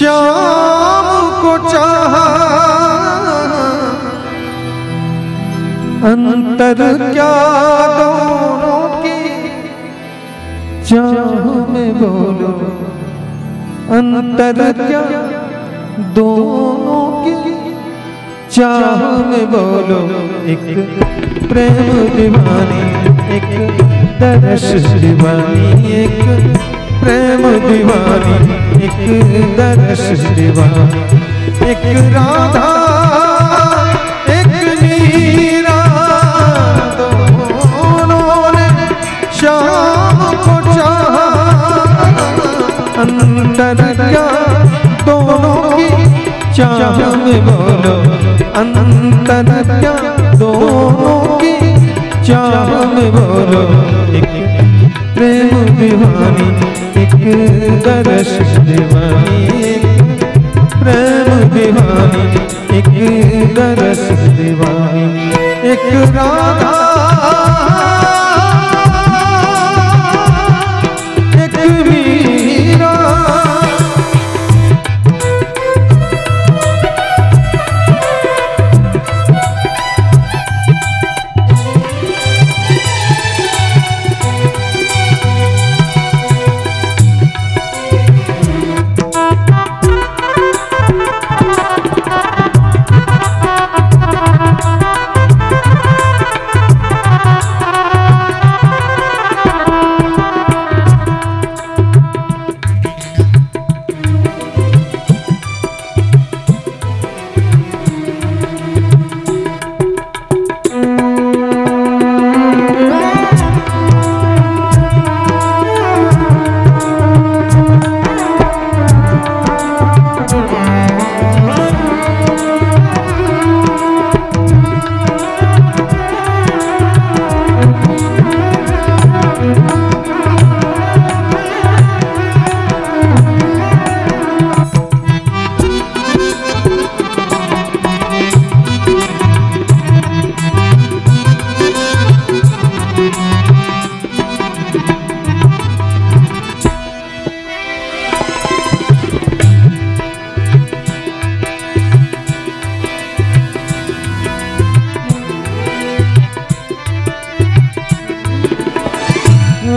श्याम को चाहा अंतर क्या दोनों की चाह में बोलो, अंतर क्या दोनों की चाह में बोलो। एक प्रेम दीवानी, एक दर्श दीवानी, एक प्रेम दीवानी, एक दर्श दीवानी, एक राधा एक मीरा, दोनों ने श्याम को चाहा अंतर क्या दोनों की चाह में बोलो, अंतर क्या दोनों की चाह में बोलो। एक प्रेम दीवानी, एक दर्श दीवानी, एक प्रेम दीवानी, एक दर्श दीवानी, एक राधा एक मीरा।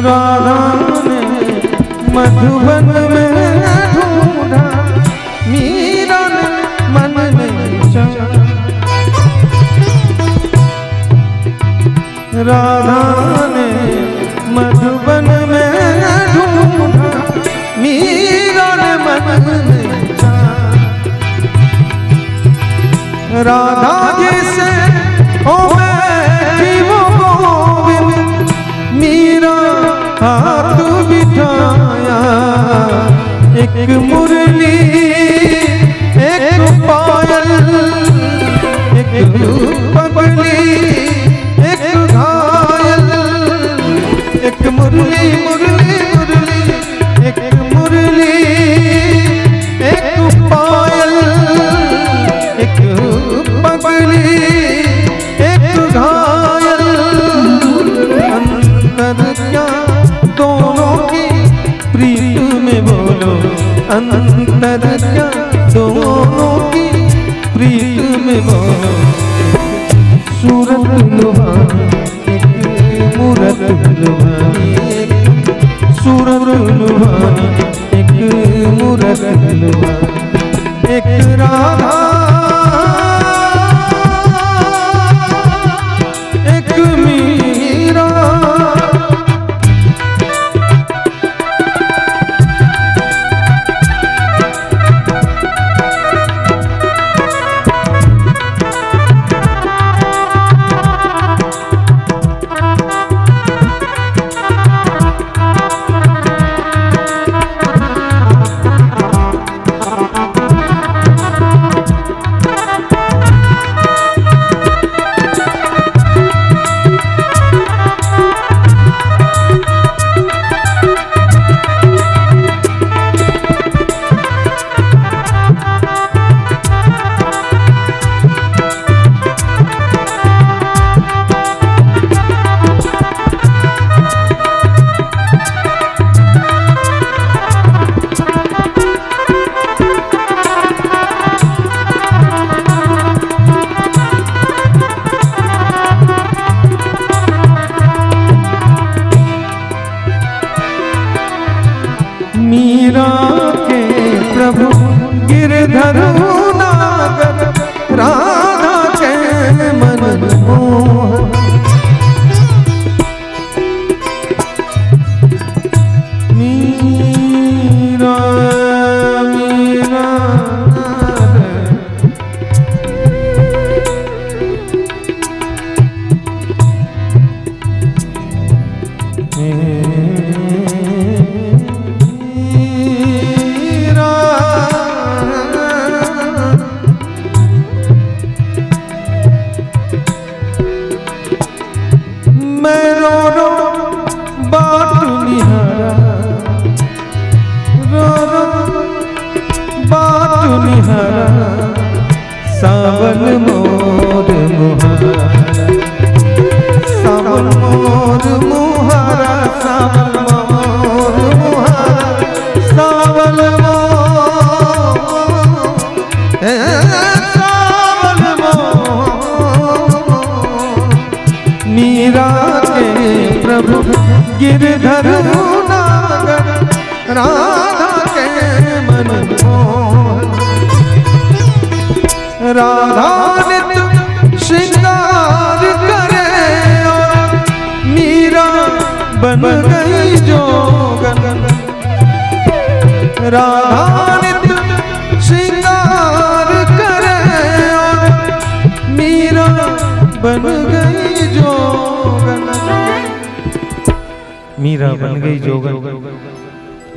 राधा ने मधुबन में ढूंढा, मीरा ने मन में चाहा। राधा ने मधुबन में ढूंढा, मीरा ने मन में चाहा। राधा जैसे ओ बैठी वो गोविंद, मीरा हाथ बिठाया। एक मुरली एक पायल, एक पगली एक घायल, एक मुरली मुरली मुरली, एक मुरली एक पायल, एक पगली एक घायल। अंतर क्या दोनों की प्रीत में बोलो, अंतर क्या दोनों की प्रीत में बोलो। सूरत लुभानी, एक मूरत लुभानी, एक सूरत लुभानी, एक मूरत लुभानी, एक राधा एक मीरा। मीरा के प्रभु गिरधर नागर राधा के मन मोहन। मीरा मीरा मैं रो रो बाट निहारा, रो रो बाट निहारा, सावन मोर मुहारा, सावन मोर मुहारा, सावन मोर मुहारा, सावन मीरा के प्रभु गिरधर नागर राधा के मन मोहन। राधा नित्य श्रृंगार करे और मीरा बन गई जोगन। राधा नित्य श्रृंगार करे और मीरा बन गई जोगन। मीरा बन गई जोगन।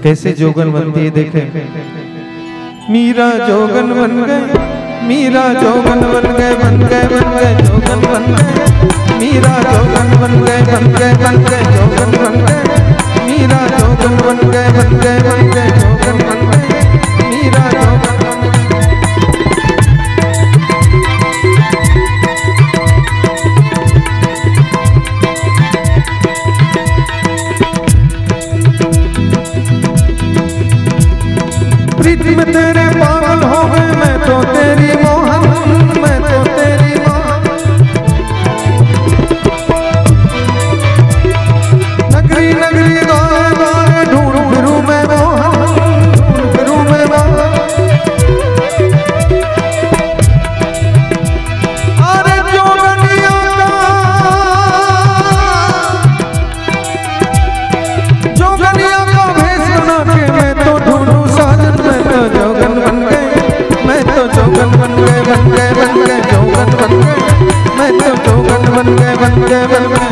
कैसे जोगन बनती है देखें। मीरा जोगन बन गए, मीरा जोगन बन गए, बन गए, बन गए, जोगन बन गए। मीरा जोगन बन गए, बन गए, बन गए, जोगन बन गए। मीरा जोगन बन गए, बन गए, बन गए, जोगन बन गए। मीरा जोगन बन गए। प्रीति में तेरे पागल हो गए, मैं तो तेरी मोहन, मैं तो तेरी मोहन। नगरी नगरी गाए गाए ढूंढ फिरूं मैं मोहन, ढूंढ फिरूं मैं मोहन। अरे जोगनिया का, जोगनिया का भेष बना के मैं तो ढूंढूं साजन। मैं तो जोगन बन गए, मैं तो जोगन बन गए, बन गए, बन गए, जोगन बन गए। मैं तो जोगन बन गए, बन गए, बन गए।